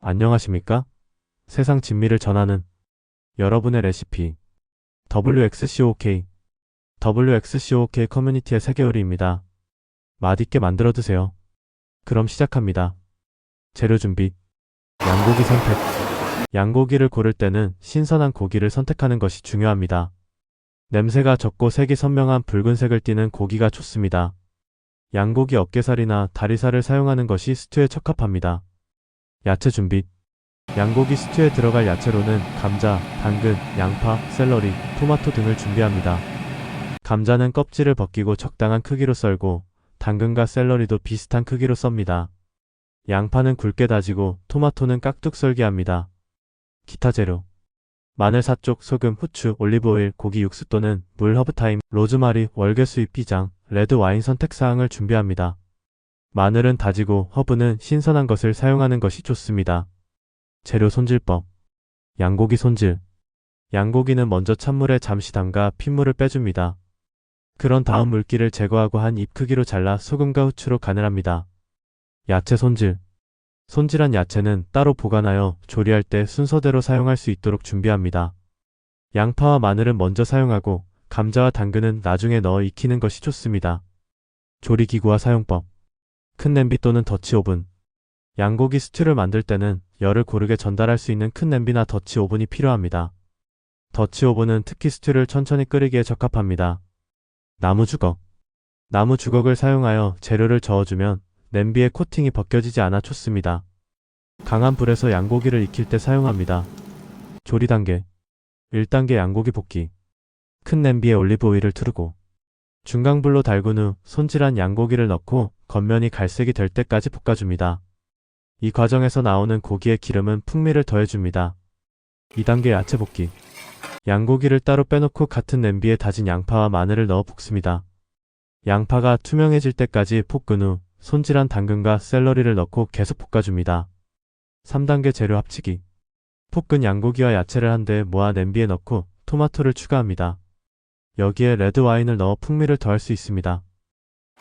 안녕하십니까? 세상 진미를 전하는 여러분의 레시피 WXCOK 커뮤니티의 세계요리입니다. 맛있게 만들어 드세요. 그럼 시작합니다. 재료 준비. 양고기 선택. 양고기를 고를 때는 신선한 고기를 선택하는 것이 중요합니다. 냄새가 적고 색이 선명한 붉은색을 띠는 고기가 좋습니다. 양고기 어깨살이나 다리살을 사용하는 것이 스튜에 적합합니다. 야채 준비. 양고기 스튜에 들어갈 야채로는 감자, 당근, 양파, 샐러리, 토마토 등을 준비합니다. 감자는 껍질을 벗기고 적당한 크기로 썰고 당근과 샐러리도 비슷한 크기로 썹니다. 양파는 굵게 다지고 토마토는 깍둑 썰기 합니다. 기타 재료. 마늘 4쪽, 소금, 후추, 올리브오일, 고기 육수 또는 물, 허브타임, 로즈마리, 월계수잎, 비장, 레드와인 선택사항을 준비합니다. 마늘은 다지고 허브는 신선한 것을 사용하는 것이 좋습니다. 재료 손질법. 양고기 손질. 양고기는 먼저 찬물에 잠시 담가 핏물을 빼줍니다. 그런 다음 물기를 제거하고 한 입 크기로 잘라 소금과 후추로 간을 합니다. 야채 손질. 손질한 야채는 따로 보관하여 조리할 때 순서대로 사용할 수 있도록 준비합니다. 양파와 마늘은 먼저 사용하고 감자와 당근은 나중에 넣어 익히는 것이 좋습니다. 조리기구와 사용법. 큰 냄비 또는 더치오븐. 양고기 스튜를 만들 때는 열을 고르게 전달할 수 있는 큰 냄비나 더치오븐이 필요합니다. 더치오븐은 특히 스튜를 천천히 끓이기에 적합합니다. 나무 주걱. 나무 주걱을 사용하여 재료를 저어주면 냄비의 코팅이 벗겨지지 않아 좋습니다. 강한 불에서 양고기를 익힐 때 사용합니다. 조리 단계. 1단계 양고기 볶기. 큰 냄비에 올리브 오일을 두르고 중강불로 달군 후 손질한 양고기를 넣고 겉면이 갈색이 될 때까지 볶아줍니다. 이 과정에서 나오는 고기의 기름은 풍미를 더해줍니다. 2단계 야채 볶기. 양고기를 따로 빼놓고 같은 냄비에 다진 양파와 마늘을 넣어 볶습니다. 양파가 투명해질 때까지 볶은 후 손질한 당근과 샐러리를 넣고 계속 볶아줍니다. 3단계 재료 합치기. 볶은 양고기와 야채를 한데 모아 냄비에 넣고 토마토를 추가합니다. 여기에 레드와인을 넣어 풍미를 더할 수 있습니다.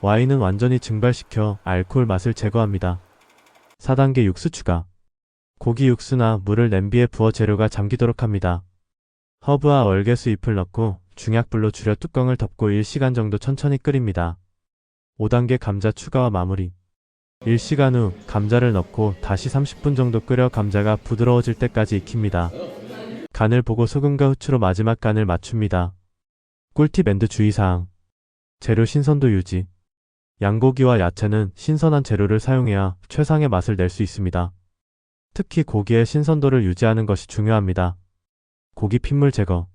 와인은 완전히 증발시켜 알코올 맛을 제거합니다. 4단계 육수 추가. 고기 육수나 물을 냄비에 부어 재료가 잠기도록 합니다. 허브와 월계수 잎을 넣고 중약불로 줄여 뚜껑을 덮고 1시간 정도 천천히 끓입니다. 5단계 감자 추가와 마무리. 1시간 후 감자를 넣고 다시 30분 정도 끓여 감자가 부드러워질 때까지 익힙니다. 간을 보고 소금과 후추로 마지막 간을 맞춥니다. 꿀팁 앤드 주의사항. 재료 신선도 유지. 양고기와 야채는 신선한 재료를 사용해야 최상의 맛을 낼 수 있습니다. 특히 고기의 신선도를 유지하는 것이 중요합니다. 고기 핏물 제거.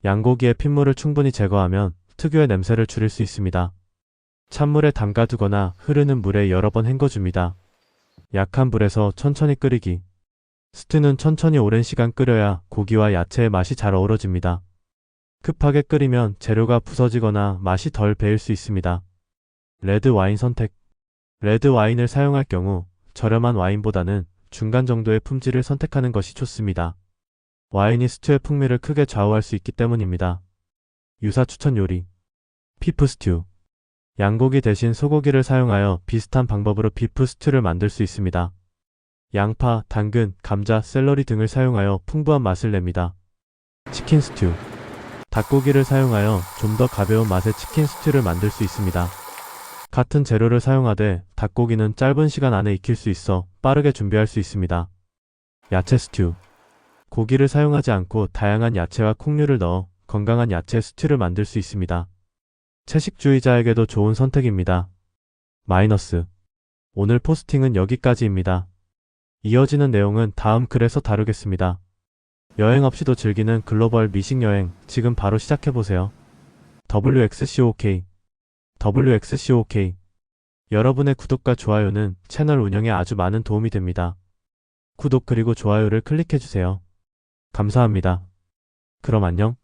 양고기의 핏물을 충분히 제거하면 특유의 냄새를 줄일 수 있습니다. 찬물에 담가두거나 흐르는 물에 여러 번 헹궈줍니다. 약한 불에서 천천히 끓이기. 스튜는 천천히 오랜 시간 끓여야 고기와 야채의 맛이 잘 어우러집니다. 급하게 끓이면 재료가 부서지거나 맛이 덜 배일 수 있습니다. 레드 와인 선택. 레드 와인을 사용할 경우 저렴한 와인보다는 중간 정도의 품질을 선택하는 것이 좋습니다. 와인이 스튜의 풍미를 크게 좌우할 수 있기 때문입니다. 유사 추천 요리. 비프 스튜. 양고기 대신 소고기를 사용하여 비슷한 방법으로 비프 스튜를 만들 수 있습니다. 양파, 당근, 감자, 샐러리 등을 사용하여 풍부한 맛을 냅니다. 치킨 스튜. 닭고기를 사용하여 좀 더 가벼운 맛의 치킨 스튜를 만들 수 있습니다. 같은 재료를 사용하되 닭고기는 짧은 시간 안에 익힐 수 있어 빠르게 준비할 수 있습니다. 야채 스튜. 고기를 사용하지 않고 다양한 야채와 콩류를 넣어 건강한 야채 스튜를 만들 수 있습니다. 채식주의자에게도 좋은 선택입니다. 마이너스. 오늘 포스팅은 여기까지입니다. 이어지는 내용은 다음 글에서 다루겠습니다. 여행 없이도 즐기는 글로벌 미식 여행, 지금 바로 시작해보세요. WXCOK. 여러분의 구독과 좋아요는 채널 운영에 아주 많은 도움이 됩니다. 구독 그리고 좋아요를 클릭해주세요. 감사합니다. 그럼 안녕.